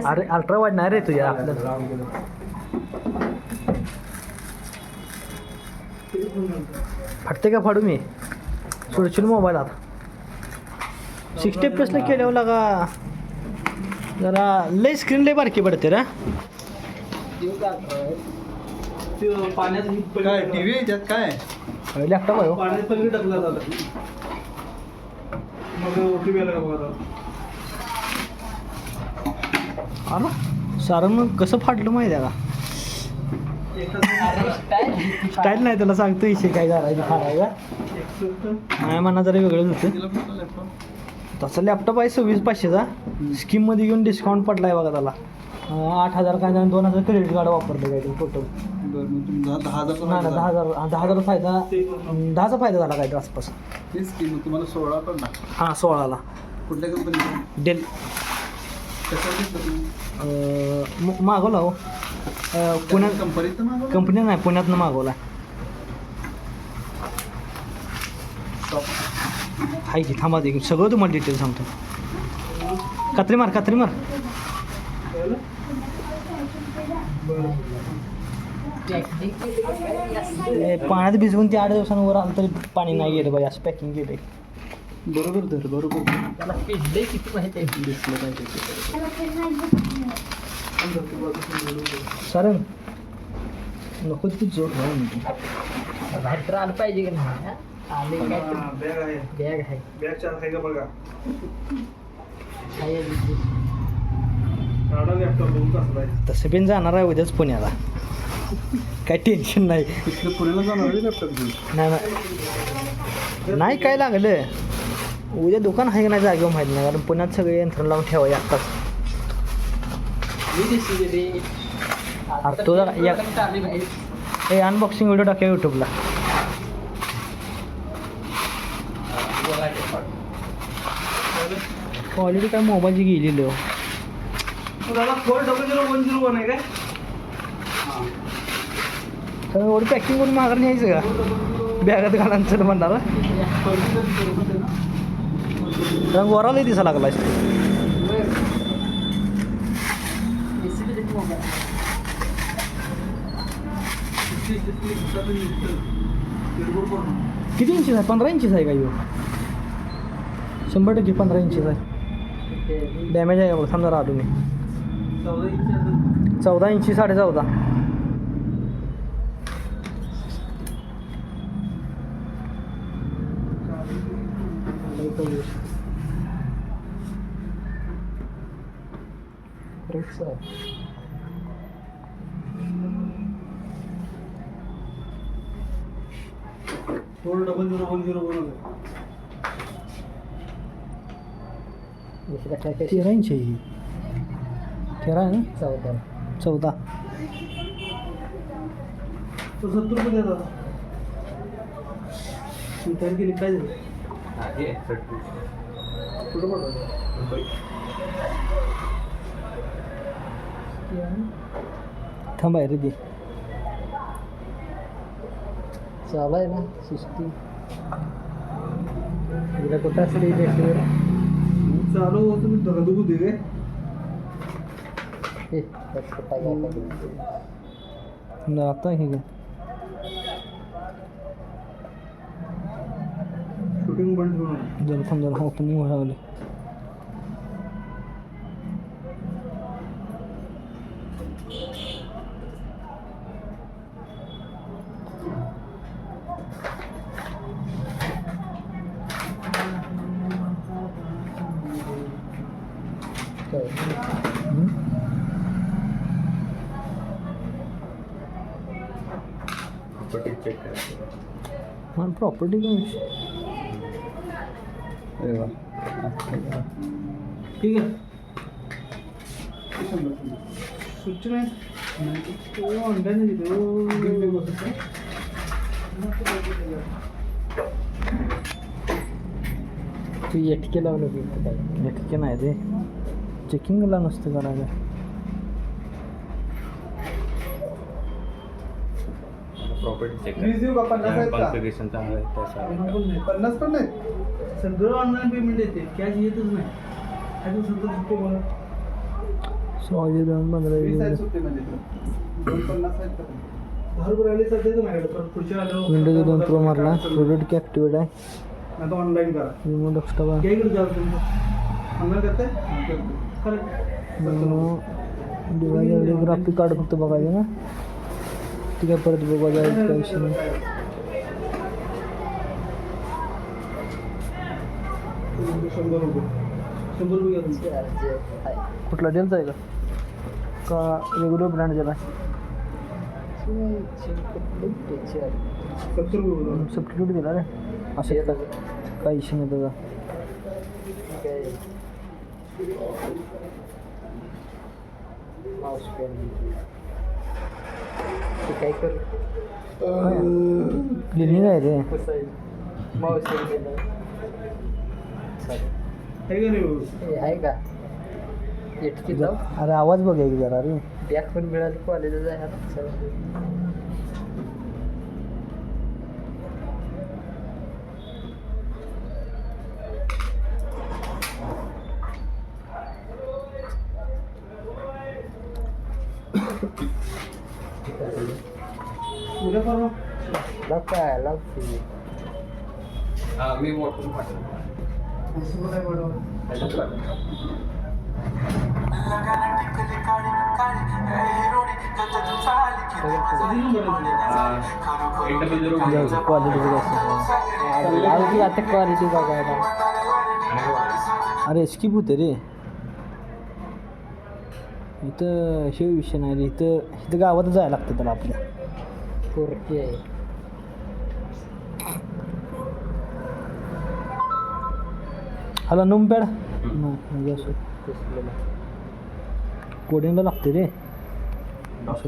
अरे ultra wide नाही रे तुझ्या आपल्याला. फाटते का फाडू मी सोडशील मोबाईल आता. 60 प्लसला केल्यावर लागा जरा लय स्क्रीन लय बारकी पडते रे. काय टीव्ही त्यात काय लॅपटॉप आहे हो. पाण्यात पलीकडे टाकला जातं मग टीव्ही आला का बघा. अरे सारं मग कसं फाटलं माहिती आहे का. स्टाईल नाही त्याला सांगतो इशे काय करायचं फाडायला नाही म्हणा जरा वेगळंच होतं. तसा लॅपटॉप आहे 26,500चा स्कीममध्ये घेऊन डिस्काउंट पडला आहे बघा त्याला. 8,000 काय 2,000 क्रेडिट कार्ड वापरलं काय टोटल. नाही ना 10,000 फायदा 10चा फायदा झाला काय आसपास. तेच की मग तुम्हाला 16 पण ना. हां 16ला कुठल्या कंपनीचं डेल कसं घेतलं तुम्ही मागवला हो. पुण्यात कंपनीत मागवलं कंपनी नाही पुण्यातनं मागवला आहे की. थांबा दे सगळं तुम्हाला डिटेल सांगतो. कात्री मार पाण्यात भिजवून ते 8 दिवसांवर आलं तरी पाणी नाही गेलं पाहिजे असं पॅकिंग केलं. बरोबर बरोबर त्याला पिजले किती माहिती आहे दिसलं पाहिजे सर नको ती जोड बाहेर तर आलं पाहिजे की नाही. आले काय बॅग आहे बॅग आहे बॅग चार आहे का बघा. तसं पण जाणार आहे उद्याच पुण्याला. काय टेन्शन नाही. तिकडे पुण्याला जाणार आहे लॅपटॉप घेऊन. नाही काय लागलं उद्या दुकान आहे का नाही जागेवर माहीत नाही कारण पुण्यात सगळे यंत्रण लावून ठेवा आत्ताच. तो हे अनबॉक्सिंग व्हिडिओ टाकूया यूट्यूबला. क्वालिटी काय मोबाईलची गेलेली हो. 4000101 आहे काय तर एवढं पॅकिंग करून माघार न्यायचं का बॅगात घालायचं चल म्हणणार. रंग वरालाही दिसा लागला. किती इंचीच आहे 15 इंचीच आहे का यो 100% 15 इंचीच आहे. डॅमेज आहे बघ समजा राहतो मी 14 इंची 14.5. तेरा इंच आहे ही. 13 आहे ना 14. 70 रुपये द्या दादा. तयार केली काय झालं कुठं पडलं थांबा रे दे चालू आहे ना सुस्ती तिला कुठं असते चालू तुम्ही धगधगू दे रे. आता हे ग शूटिंग बंद ठेवून जरा थांब जरा ओपनिंग व्हावं. चेक करायचं मला प्रॉपर्टी काय ठीक आहे स्विच नाही ऑनलाईन तू एटके लावलं की काय एटके नाही रे चेकिंगला नसतं करायला. प्रॉपर्टी चेक देऊ का 50 आहेत का कॉन्फिगरेशन चांगलं आहे त्याचा 50 पण नाही सगळं ऑनलाईन पेमेंट येते कॅश येतच नाही. 70 रुपये सॉरी 15 वीस आहेत सुट्टी म्हणजे 250 आहेत का? 10 रुपये राहिले सध्या तर माझ्याकडे. पण पुढच्या आल्यावर विंडोज 2 प्रो मारला प्रोडक्ट ॲक्टिवेट आहे आता ऑनलाईन करा. रिमोट डेस्कटॉप आहे घ्या इकडे जाऊ तुमचं ऑनलाईन करताय डिवाइस ग्राफिक कार्ड फक्त बघायचं ना ठीक आहे परत बघा जायचं काय विषय नाही ₹100 ₹100 घ्या तुमचं. कुठला डेलचा आहे का रेग्युलर ब्रँड दिला 70 रुपये सबस्टिट्यूट दिला रे असं काही इश्यू नाही त्याचा काय करू क्लिनिंग आहे रे माऊस आहे का नाही बाबू? आहे का एटकी जाऊ अरे आवाज बघ एक जरा रे बॅग पण मिळाली कॉलेजला जायला उद्या परवा लाव काय लाव मी वॉटर पाठवतो असं काय बनवलं? क्वालिटी लाव की आता क्वालिटी बघायला अरे स्किप होते रे इथं हे विषय नाही रे इथं गावात जायला लागतं त्याला आपल्या 4K आहे हाला नंबर तसलं कोडिंगला लागते रे